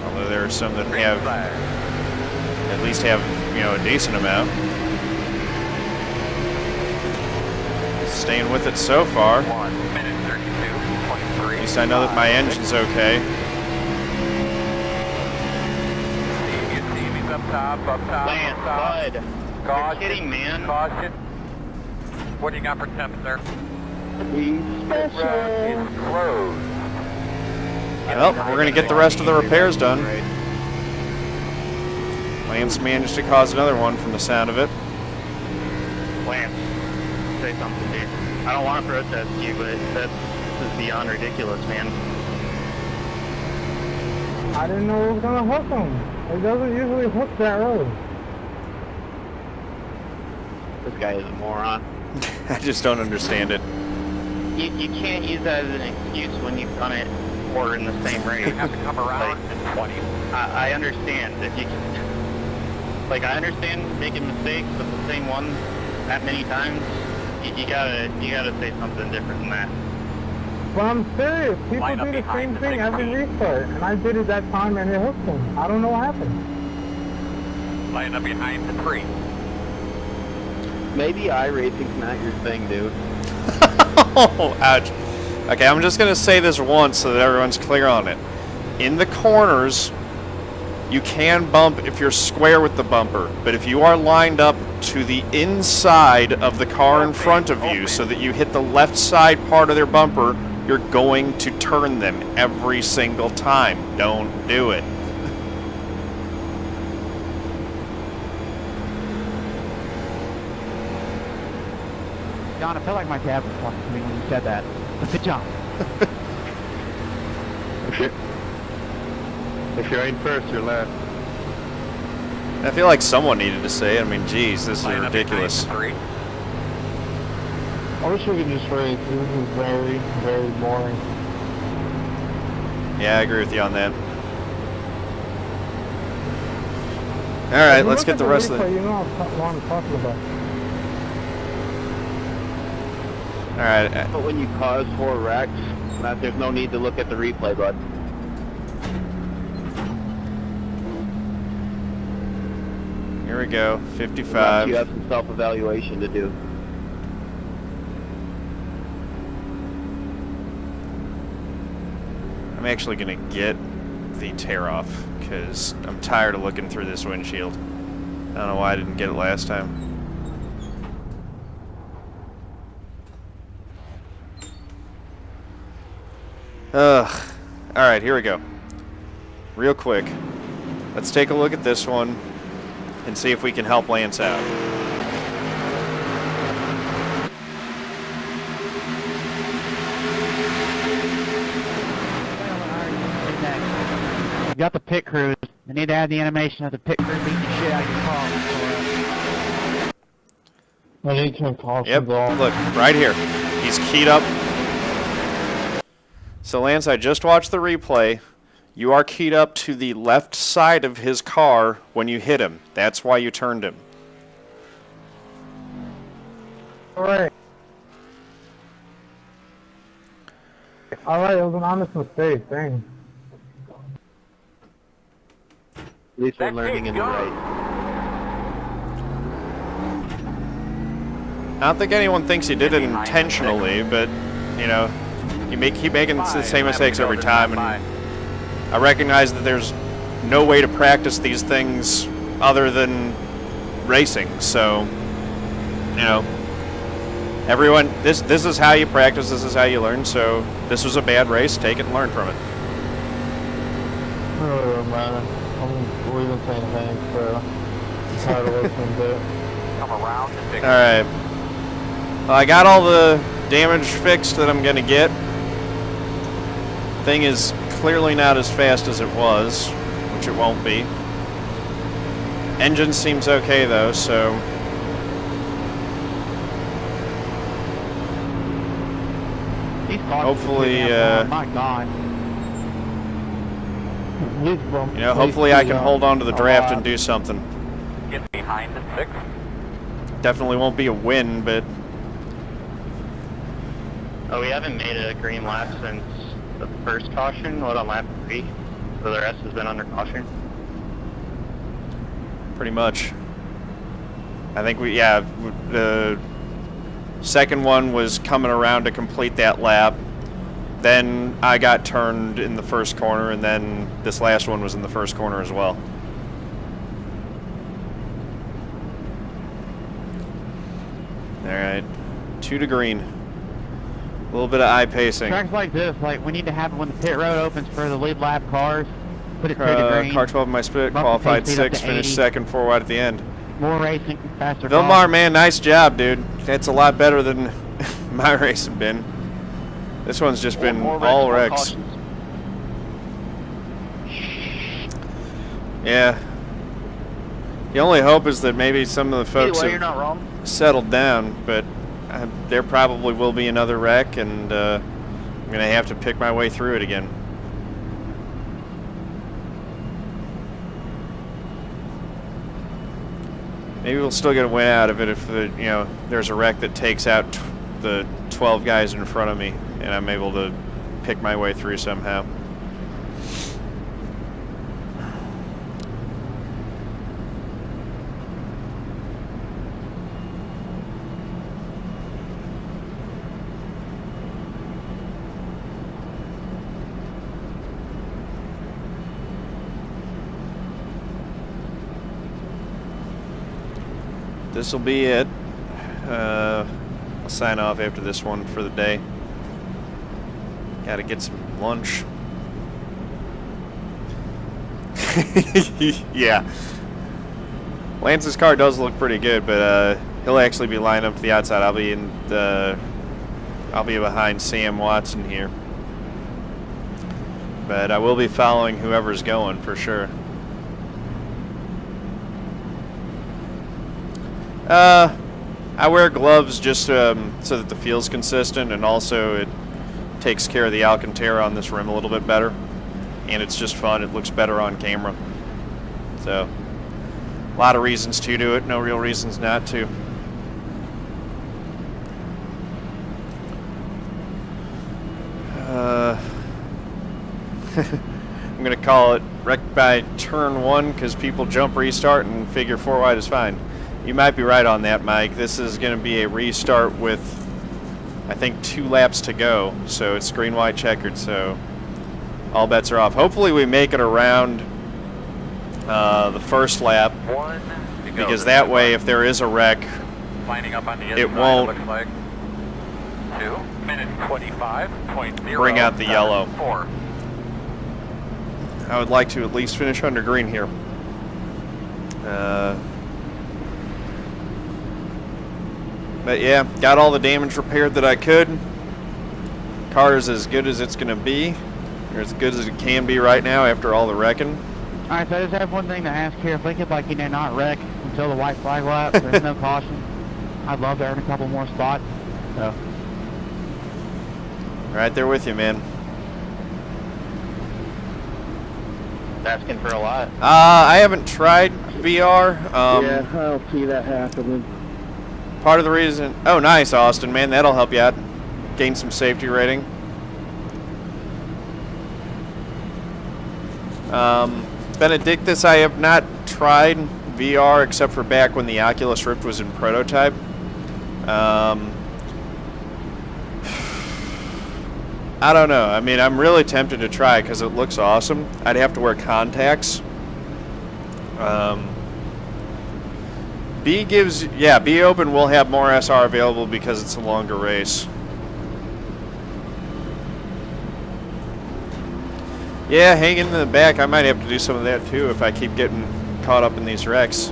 Although there are some that have, at least have, you know, a decent amount. Staying with it so far. 1 minute 32.3. At least I know that my engine's okay. Up top, up top, Lance, up top. bud. Caution, You're kidding, man. Caution. What do you got for temps there? Be Road is closed. Well, we're going to get the rest of the repairs done. Lance managed to cause another one from the sound of it. Lance, say something, dude. I don't want to protest you, but this is beyond ridiculous, man. I didn't know it was gonna hook him. It doesn't usually hook that road. This guy is a moron. I just don't understand it. You can't use that as an excuse when you've done it or in the same race. You have to come around in 20. I understand if you can. Like, I understand making mistakes, but the same one that many times, you gotta say something different than that. But I'm serious. People Line up do the behind same the thing every 16. restart, and I did it that time and it hooked them. I don't know what happened. Line up behind the 3. Maybe iRacing's not your thing, dude. Oh, ouch. Okay, I'm just going to say this once so that everyone's clear on it. In the corners, you can bump if you're square with the bumper, but if you are lined up to the inside of the car in front of you so that you hit the left side part of their bumper, you're going to turn them every single time. Don't do it. John, I felt like my dad was talking to me when you said that. Good job. If you're in first, you're last. I feel like someone needed to say it. I mean, geez, this is Line up ridiculous. behind the 3. I wish we could just race. This is very, very boring. Yeah, I agree with you on that. All right, let's get the rest of the... You know what I'm talking about. All right. But when you cause 4 wrecks, there's no need to look at the replay, bud. Here we go, 55. You have some self-evaluation to do. I'm actually gonna get the tear off because I'm tired of looking through this windshield. I don't know why I didn't get it last time. Ugh. Alright, here we go. Real quick. Let's take a look at this one and see if we can help Lance out. You got the pit crews. They need to add the animation of the pit crew beating the shit out of your car. I need to call Yep, look, right here. He's keyed up. So Lance, I just watched the replay. You are keyed up to the left side of his car when you hit him. That's why you turned him. Alright. Alright, it was an honest mistake, thanks. At least we're learning in the race. I don't think anyone thinks he did it intentionally, but, you know, you keep making the same mistakes every time, and I recognize that there's no way to practice these things other than racing, so, you know, everyone, this is how you practice, this is how you learn, so this was a bad race, take it and learn from it. Oh, man. I'm leaving saying thanks, bro. I'm tired of listening to it. Come around and take Alright. Well, I got all the damage fixed that I'm going to get. Thing is clearly not as fast as it was, which it won't be. Engine seems okay though, so... Hopefully, my God. you know, hopefully I can hold on to the draft and do something. Get behind at 6. Definitely won't be a win, but Oh, we haven't made a green lap since the first caution. What, on lap 3? So the rest has been under caution. pretty much. I think the second one was coming around to complete that lap. Then I got turned in the first corner, and then this last one was in the first corner as well. Alright, 2 to green. A little bit of eye pacing. Tracks like this, like we need to have it when the pit road opens for the lead lap cars. Put it 2 to green. Car 12 in my split, Bump the qualified pace speed up 6, to finished 80. second, 4 wide at the end. More racing, faster Vilmar, cars. man, nice job, dude. That's a lot better than my race has been. This one's just been all wrecks. Yeah. The only hope is that maybe some of the folks Either way, you're not wrong. have settled down, but there probably will be another wreck, and I'm going to have to pick my way through it again. Maybe we'll still get a win out of it if there's a wreck that takes out the 12 guys in front of me, and I'm able to pick my way through somehow. This will be it. I'll sign off after this one for the day. Gotta get some lunch. Yeah. Lance's car does look pretty good, but he'll actually be lined up to the outside. I'll be behind Sam Watson here. But I will be following whoever's going for sure. I wear gloves just so that the feel's consistent, and also it takes care of the Alcantara on this rim a little bit better. And it's just fun. It looks better on camera. So, a lot of reasons to do it, no real reasons not to. I'm going to call it wrecked by turn 1 because people jump restart and figure 4 wide is fine. You might be right on that, Mike. This is going to be a restart with, I think, 2 laps to go. So it's green, white, checkered. So all bets are off. Hopefully we make it around the first lap, because that way if there is a wreck, Lining up on the it won't looks like 2 minutes 25.0. bring out the yellow. 4. I would like to at least finish under green here. But yeah, got all the damage repaired that I could. Car is as good as it's going to be, or as good as it can be right now after all the wrecking. Alright, so I just have one thing to ask here. If they could, like, not wreck until the white flag lap, there's no caution, I'd love to earn a couple more spots. So. Right there with you, man. Asking for a lot. I haven't tried VR. Yeah, I don't see that happening. Part of the reason... Oh, nice, Austin, man. That'll help you out. Gain some safety rating. Benedictus, I have not tried VR except for back when the Oculus Rift was in prototype. I don't know. I mean, I'm really tempted to try because it looks awesome. I'd have to wear contacts. B gives... Yeah, B Open will have more SR available because it's a longer race. Yeah, hanging in the back, I might have to do some of that too if I keep getting caught up in these wrecks.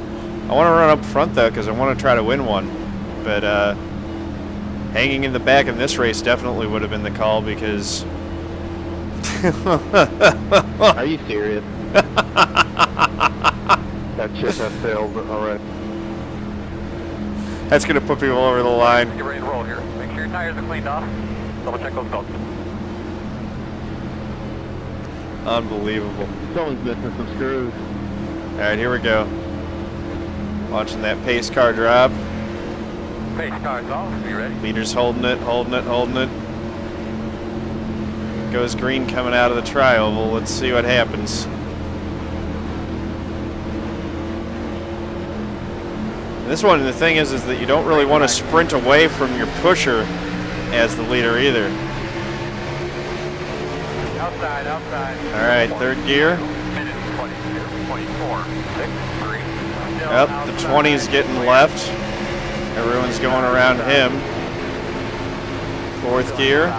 I want to run up front though because I want to try to win one. But hanging in the back in this race definitely would have been the call because... Are you serious? That shit has failed already. That's going to put people over the line. Get ready to roll here. Make sure your tires are cleaned off. Double check those belts. Unbelievable. Someone's missing some screws. Alright, here we go. Launching that pace car drop. Pace car's off. Be ready. Leader's holding it, holding it, holding it. Goes green coming out of the tri-oval. Let's see what happens. This one, the thing is that you don't really want to sprint away from your pusher as the leader either. Outside, outside. Alright, third gear. Minute 22, 24, 6, 3. Yep, the 20's getting left. Everyone's going around him. Fourth gear.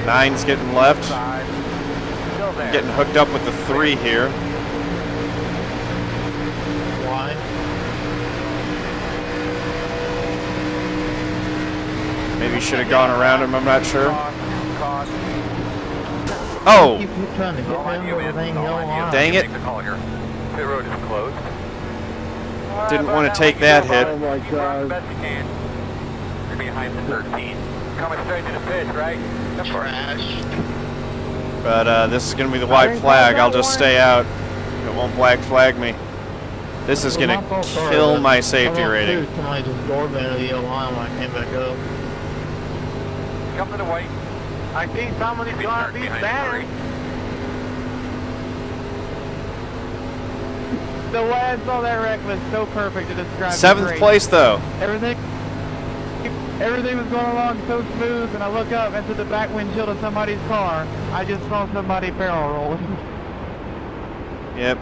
9's getting left. Getting hooked up with the 3 here. Why? Maybe should have gone around him, I'm not sure. Oh! You keep trying to get down to the thing yellow line. Dang it. The call here. Pit road is closed. Didn't want to take that hit. Oh my god. Best you can. You're behind the 13. Coming straight to the pit, right? Trash. But this is going to be the white flag. I'll just stay out. It won't black flag me. This is going to kill my safety rating. Somebody just door banded the yellow line when I came back up. Come to the white. I think somebody's gonna be banned. The way I saw that wreck was so perfect to describe. 7th place though. Everything was going along so smooth, and I look up into the back windshield of somebody's car. I just saw somebody barrel rolling. Yep.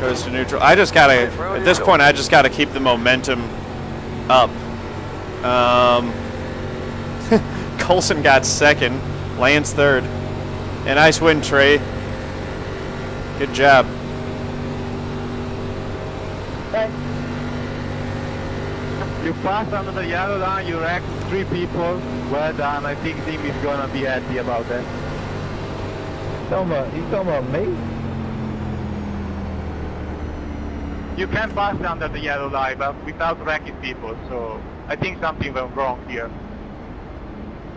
Goes to neutral. I just gotta, at this point, I just gotta keep the momentum up. Colson got 2nd, Lance 3rd. A nice win, Trey. Good job. You passed under the yellow line, you wrecked 3 people. Well done. I think Tim is gonna be happy about that. You talking about me? You can pass under the yellow light, but without wrecking people, so I think something went wrong here.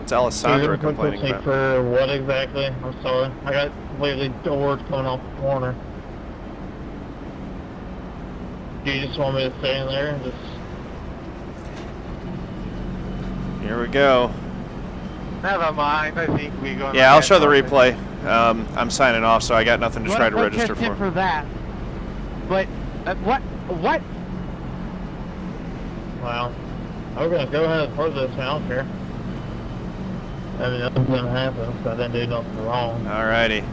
It's So you're Alessandro gonna put complaining me about. for what exactly? I'm sorry. I got completely doors coming off the corner. Do you just want me to stay in there and just... Here we go. Never mind, I think we're gonna... Yeah, I'll get show the something. replay. I'm signing off, so I got nothing to try to register him for. for that. But what? Wow. I'm gonna go ahead and put this, man. I don't care. I mean, nothing's gonna happen, so I didn't do nothing wrong. Alrighty.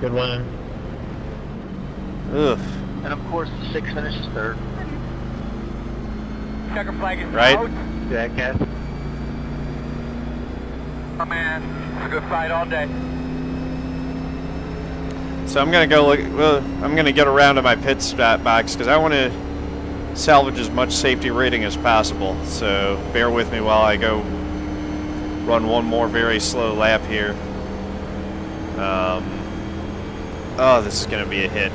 Good win. Ugh. And of course, the 6 finishes third. Checker flag is Right. out. Jackass. Oh man, it's a good fight all day. So I'm gonna go look. Well, I'm gonna get around to my pit stop box because I want to salvage as much safety rating as possible. So bear with me while I go run one more very slow lap here. Oh, this is gonna be a hit.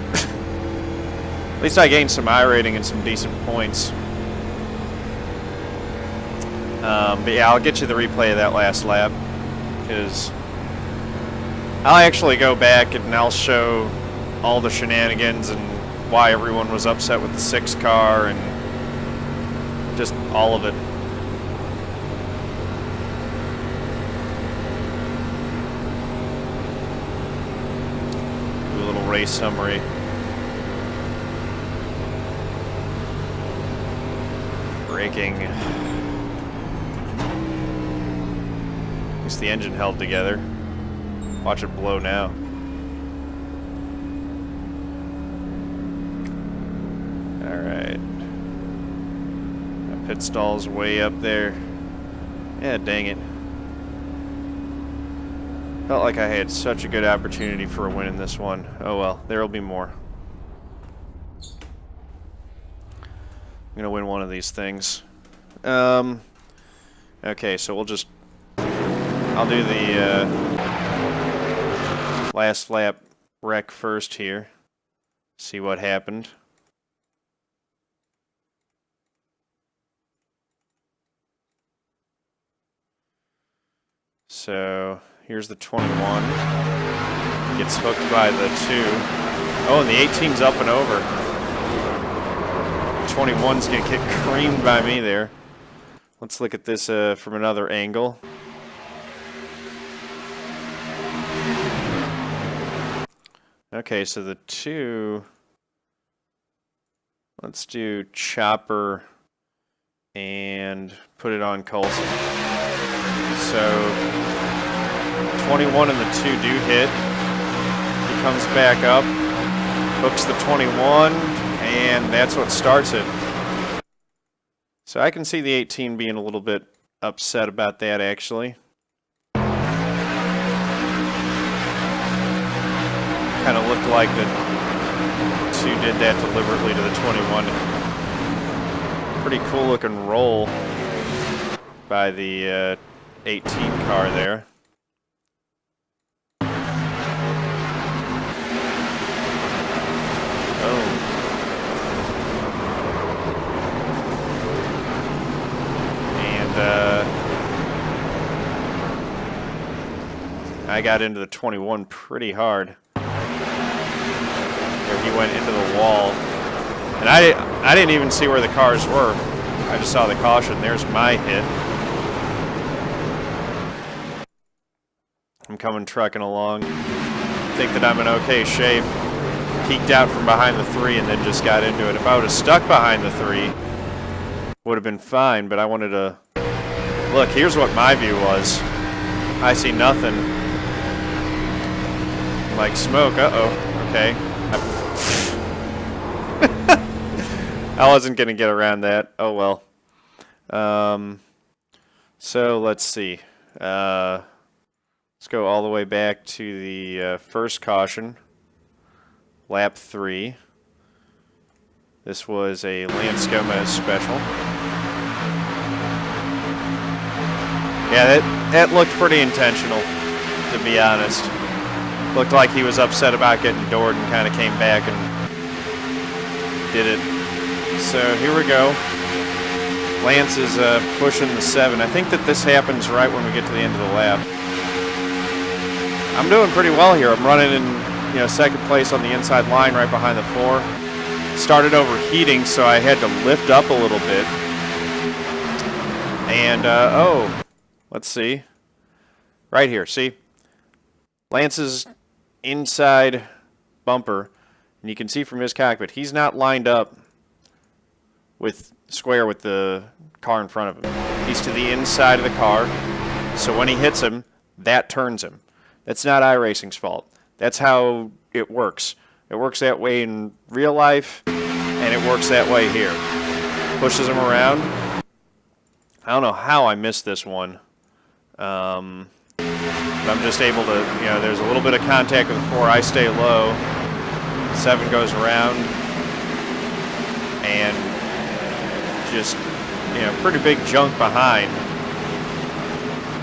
At least I gained some I rating and some decent points. But yeah, I'll get you the replay of that last lap because I'll actually go back and I'll show all the shenanigans and why everyone was upset with the 6 car and just all of it. Do a little race summary. Braking. At least the engine held together. Watch it blow now. Alright. Pit stall's way up there. Yeah, dang it. Felt like I had such a good opportunity for a win in this one. Oh well, there'll be more. I'm gonna win one of these things. Okay, so we'll just... I'll do the last lap wreck first here. See what happened. So here's the 21. Gets hooked by the 2. Oh, and the 18's up and over. 21's gonna get creamed by me there. Let's look at this from another angle. Okay, so the 2, let's do Chopper and put it on Colson. So 21 and the 2 do hit. He comes back up, hooks the 21, and that's what starts it. So I can see the 18 being a little bit upset about that, actually. Kind of looked like the 2 did that deliberately to the 21. Pretty cool looking roll by the 18 car there. Oh. And I got into the 21 pretty hard. He went into the wall, and I didn't even see where the cars were. I just saw the caution. There's my hit. I'm coming trucking along. Think that I'm in okay shape. Peeked out from behind the 3 and then just got into it. If I would have stuck behind the 3, would have been fine, but I wanted to... Look, here's what my view was. I see nothing. Like smoke. Uh-oh. Okay. I wasn't going to get around that. Oh well. So let's see. Let's go all the way back to the first caution. Lap 3. This was a Lance Gomez special. Yeah, that looked pretty intentional, to be honest. Looked like he was upset about getting doored and kind of came back and did it. So here we go. Lance is pushing the 7. I think that this happens right when we get to the end of the lap. I'm doing pretty well here. I'm running in, second place on the inside line right behind the 4. Started overheating, so I had to lift up a little bit. And, let's see. Right here, see? Lance's inside bumper, and you can see from his cockpit, he's not lined up square with the car in front of him. He's to the inside of the car, so when he hits him, that turns him. That's not iRacing's fault. That's how it works. It works that way in real life, and it works that way here. Pushes him around. I don't know how I missed this one. But I'm just able to, there's a little bit of contact with the 4. I stay low. 7 goes around. And just, pretty big junk behind.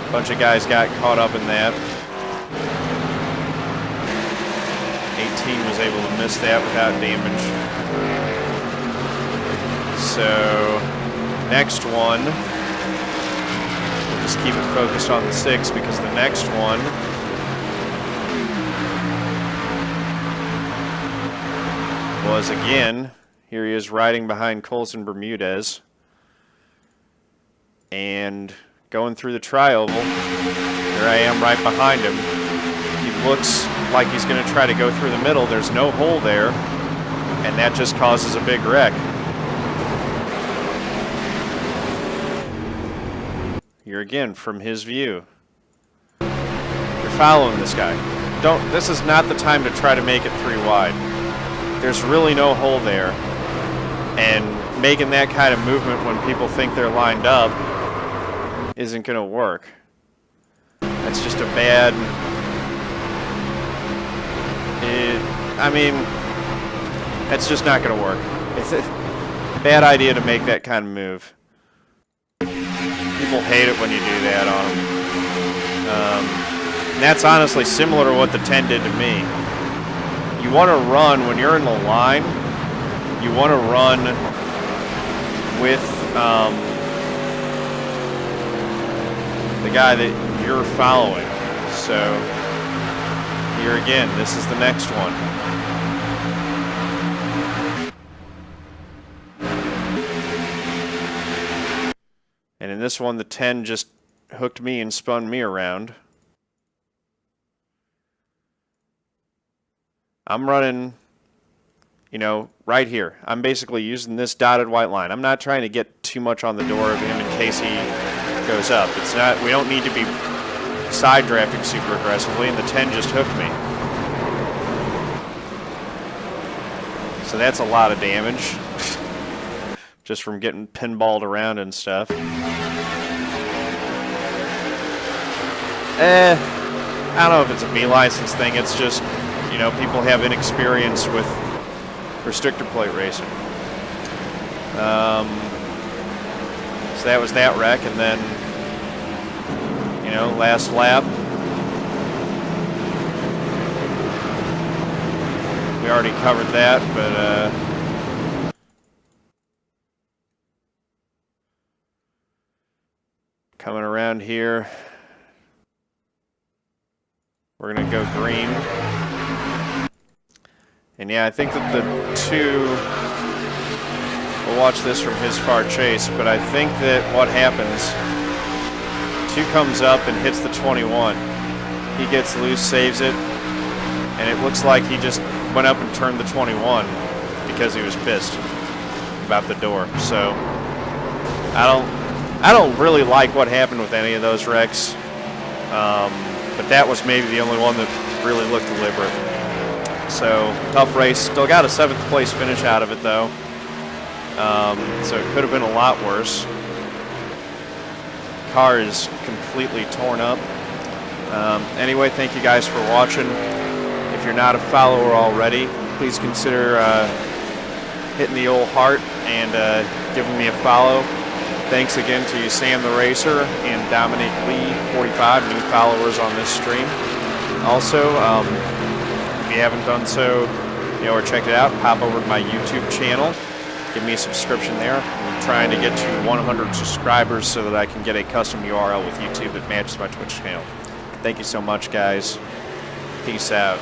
A bunch of guys got caught up in that. 18 was able to miss that without damage. So, next one, we'll just keep it focused on the 6 because the next one was again, here he is riding behind Colson Bermudez and going through the tri-oval. There I am right behind him. He looks like he's going to try to go through the middle. There's no hole there, and that just causes a big wreck. Here again, from his view. You're following this guy. This is not the time to try to make it 3 wide. There's really no hole there. And making that kind of movement when people think they're lined up isn't going to work. That's just a bad... that's just not going to work. It's a bad idea to make that kind of move. People hate it when you do that on them. And that's honestly similar to what the 10 did to me. You want to run, when you're in the line, you want to run with the guy that you're following. So, here again, this is the next one. And in this one, the 10 just hooked me and spun me around. I'm running, right here. I'm basically using this dotted white line. I'm not trying to get too much on the door of him in case he goes up. It's not, we don't need to be side drafting super aggressively, and the 10 just hooked me. So that's a lot of damage. Just from getting pinballed around and stuff. I don't know if it's a B license thing. It's just, people have inexperience with restrictor plate racing. So that was that wreck, and then, last lap. We already covered that, but coming around here, we're going to go green. And yeah, I think that the 2, we'll watch this from his far chase, but I think that what happens, 2 comes up and hits the 21. He gets loose, saves it, and it looks like he just went up and turned the 21 because he was pissed about the door. So I don't really like what happened with any of those wrecks, but that was maybe the only one that really looked deliberate. So, tough race. Still got a 7th place finish out of it, though. So it could have been a lot worse. Car is completely torn up. Anyway, thank you guys for watching. If you're not a follower already, please consider hitting the old heart and giving me a follow. Thanks again to Sam the Racer and Dominic Lee, 45 new followers on this stream. Also, if you haven't done so, or check it out, pop over to my YouTube channel. Give me a subscription there. I'm trying to get to 100 subscribers so that I can get a custom URL with YouTube that matches my Twitch channel. Thank you so much, guys. Peace out.